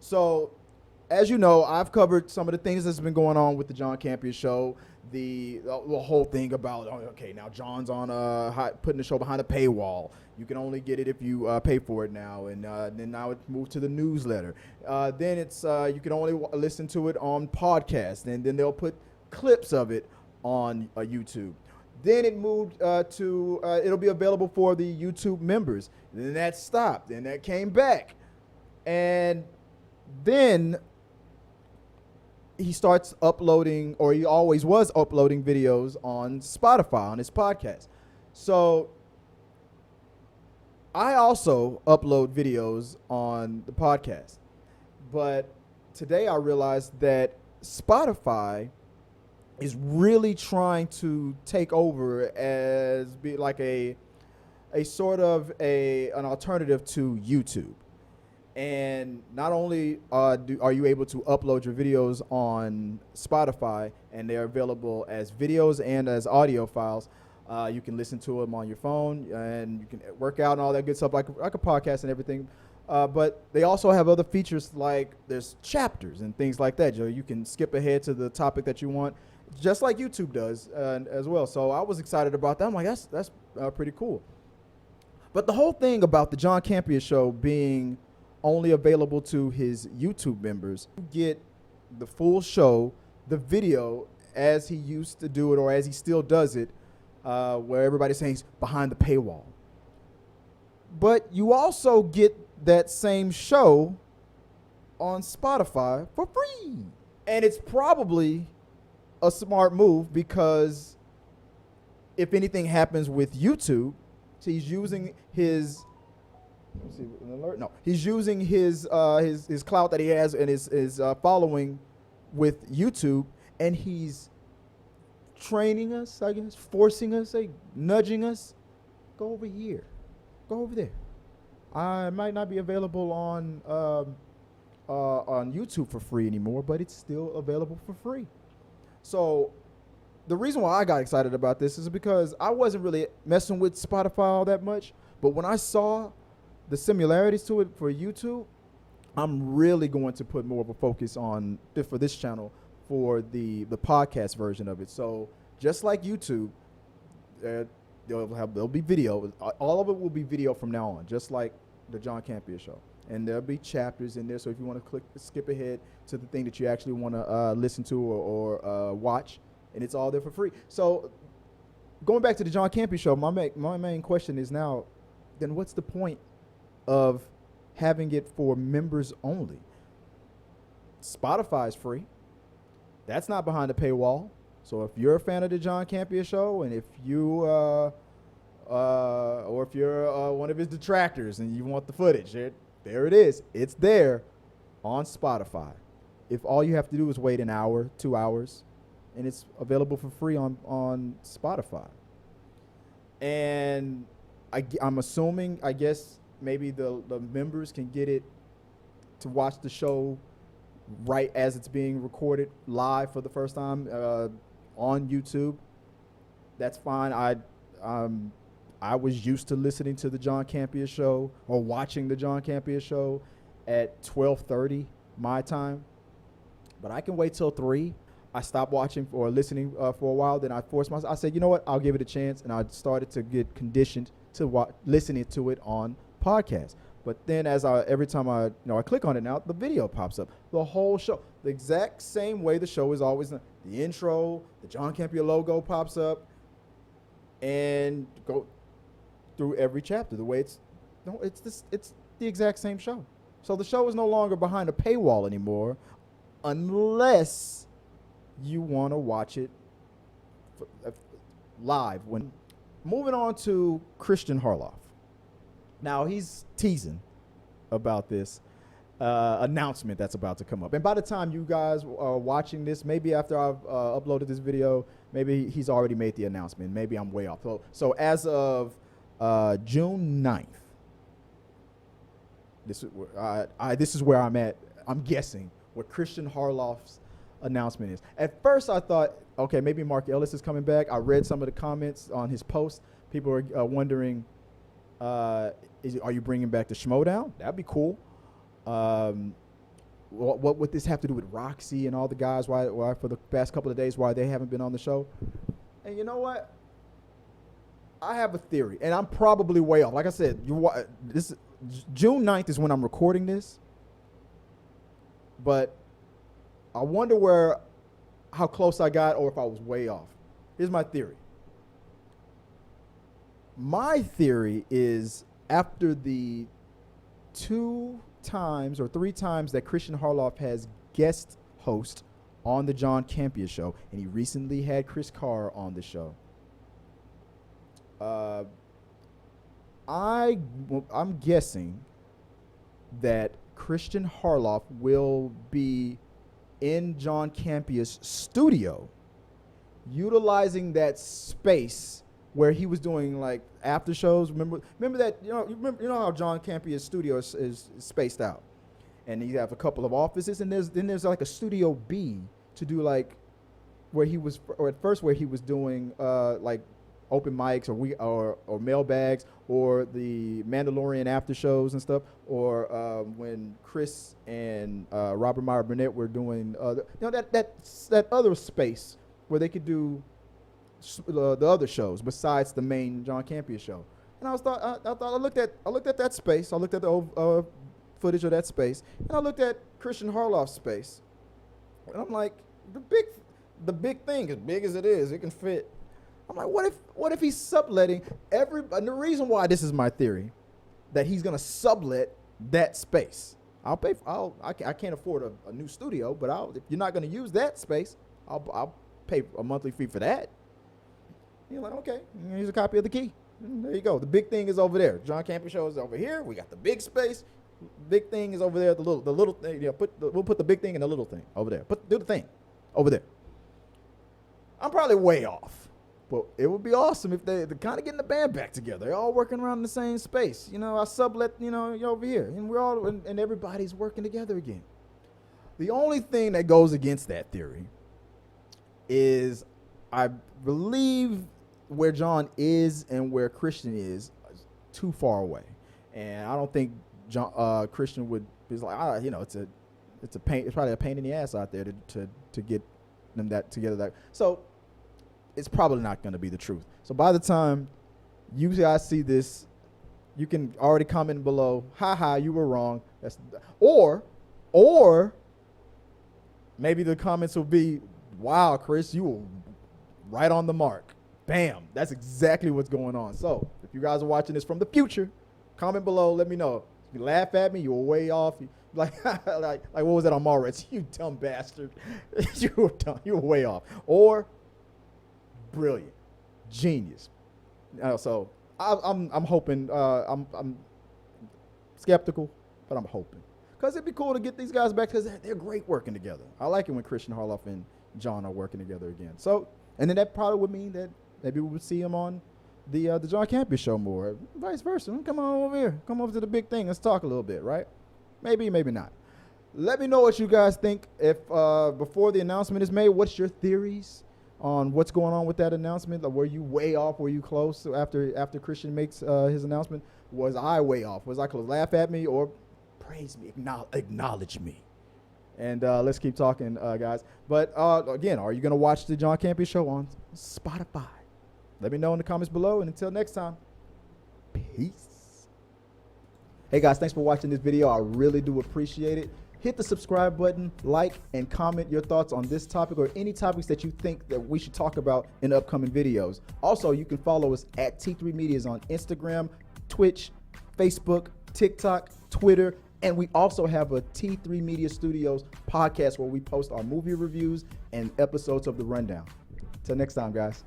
So, as you know, I've covered some of the things that's been going on with the John Campea show. The whole thing about okay, now John's on putting the show behind a paywall. You can only get it if you pay for it now, and then now it moved to the newsletter. Then it's you can only listen to it on podcast, and then they'll put clips of it on YouTube. Then it moved to it'll be available for the YouTube members. And then that stopped, and that came back, and then he starts uploading, or he always was uploading videos on Spotify on his podcast. So I also upload videos on the podcast. But today I realized that Spotify is really trying to take over as be like a sort of an alternative to YouTube. And not only are you able to upload your videos on Spotify, and they're available as videos and as audio files, you can listen to them on your phone, and you can work out and all that good stuff like a podcast and everything. But they also have other features, like there's chapters and things like that. You can skip ahead to the topic that you want, just like YouTube does as well. So I was excited about that. I'm like, that's pretty cool. But the whole thing about the John Campea show being only available to his YouTube members, you get the full show, the video as he used to do it, or as he still does it, where everybody's saying he's behind the paywall. But you also get that same show on Spotify for free. And it's probably a smart move, because if anything happens with YouTube, so he's using his he's using his clout that he has and his following with YouTube, and he's training us, I guess, forcing us, nudging us. Go over here, go over there. I might not be available on YouTube for free anymore, but it's still available for free. So the reason why I got excited about this is because I wasn't really messing with Spotify all that much, but when I saw the similarities to it for YouTube, I'm really going to put more of a focus on for this channel for the podcast version of it. So just like YouTube, there'll be video. All of it will be video from now on, just like the John Campea show. And there'll be chapters in there. So if you want to skip ahead to the thing that you actually want to listen to or watch, and it's all there for free. So going back to the John Campea show, my main question is now, then what's the point of having it for members only? Spotify is free. That's not behind a paywall. So if you're a fan of the John Campea show, and if you or if you're one of his detractors and you want the footage, there it is. It's there on Spotify. If all you have to do is wait an hour, 2 hours, and it's available for free on Spotify. And I'm assuming, I guess, maybe the members can get it to watch the show right as it's being recorded live for the first time on YouTube. That's fine. I was used to listening to the John Campea show or watching the John Campea show at 12:30 my time, but I can wait till 3. I stopped watching or listening for a while. Then I forced myself. I said, you know what? I'll give it a chance, and I started to get conditioned to listening to it on podcast. But then every time I click on it now, the video pops up. The whole show, the exact same way the show is always done. The intro, the John Campea logo pops up, and go through every chapter. The way it's the exact same show. So the show is no longer behind a paywall anymore, unless you want to watch it live. When moving on to Kristain Harloff. Now he's teasing about this announcement that's about to come up. And by the time you guys are watching this, maybe after I've uploaded this video, maybe he's already made the announcement. Maybe I'm way off. So as of June 9th, this is where I'm at. I'm guessing what Kristain Harloff's announcement is. At first I thought, okay, maybe Mark Ellis is coming back. I read some of the comments on his post. People are wondering, are you bringing back the Schmodown? That'd be cool. what would this have to do with Roxy and all the guys? Why for the past couple of days why they haven't been on the show? And you know what? I have a theory, and I'm probably way off. Like I said, this June 9th is when I'm recording this, but I wonder how close I got or if I was way off. Here's my theory. My theory is after the 2 times or 3 times that Kristain Harloff has guest host on the John Campea show, and he recently had Chris Carr on the show. I'm guessing that Kristain Harloff will be in John Campea's studio, utilizing that space where he was doing like after shows. Remember that you know how John Campea's studio is spaced out, and you have a couple of offices, and there's like a studio B to do like where he was doing like open mics or mailbags or the Mandalorian after shows and stuff, or when Chris and Robert Meyer Burnett were doing that other space where they could do the other shows besides the main John Campea show. And I looked at that space. I looked at the footage of that space, and I looked at Kristain Harloff's space, and I'm like, the big thing, as big as it is, it can fit. I'm like, what if he's subletting and the reason why this is my theory, that he's gonna sublet that space. I can't afford a new studio, but if you're not gonna use that space, I'll pay a monthly fee for that. You're like, okay, here's a copy of the key. There you go. The big thing is over there. John Campea show is over here. We got the big space. Big thing is over there. The little thing. We'll put the big thing and the little thing over there. Do the thing over there. I'm probably way off. But it would be awesome if they're kind of getting the band back together. They're all working around in the same space. I sublet, you're over here. And we're all, and everybody's working together again. The only thing that goes against that theory is I believe where John is and where Kristain is too far away. And I don't think Kristain would be like, it's a pain. It's probably a pain in the ass out there to get them that together. So it's probably not going to be the truth. So by the time you guys see this, you can already comment below, haha, you were wrong. Or maybe the comments will be, wow, Chris, you were right on the mark. Bam, that's exactly what's going on. So if you guys are watching this from the future, comment below, let me know. If you laugh at me, you were way off. Like what was that on Mallrats? You dumb bastard. You were dumb. You were way off. Or brilliant, genius. So I'm hoping. I'm skeptical, but I'm hoping, because it'd be cool to get these guys back, because they're great working together. I like it when Kristain Harloff and John are working together again. So, and then that probably would mean that maybe we would see him on the John Campea show more, vice versa. Come on over here. Come over to the big thing. Let's talk a little bit, right? Maybe, maybe not. Let me know what you guys think. If before the announcement is made, what's your theories on what's going on with that announcement? Like, were you way off? Were you close after Kristain makes his announcement? Was I way off? Was I close? Laugh at me or praise me, acknowledge me? And let's keep talking, guys. But again, are you going to watch the John Campea show on Spotify? Let me know in the comments below. And until next time, peace. Hey, guys, thanks for watching this video. I really do appreciate it. Hit the subscribe button, like, and comment your thoughts on this topic or any topics that you think that we should talk about in upcoming videos. Also, you can follow us at T3 Medias on Instagram, Twitch, Facebook, TikTok, Twitter, and we also have a T3 Media Studios podcast where we post our movie reviews and episodes of The Rundown. Till next time, guys.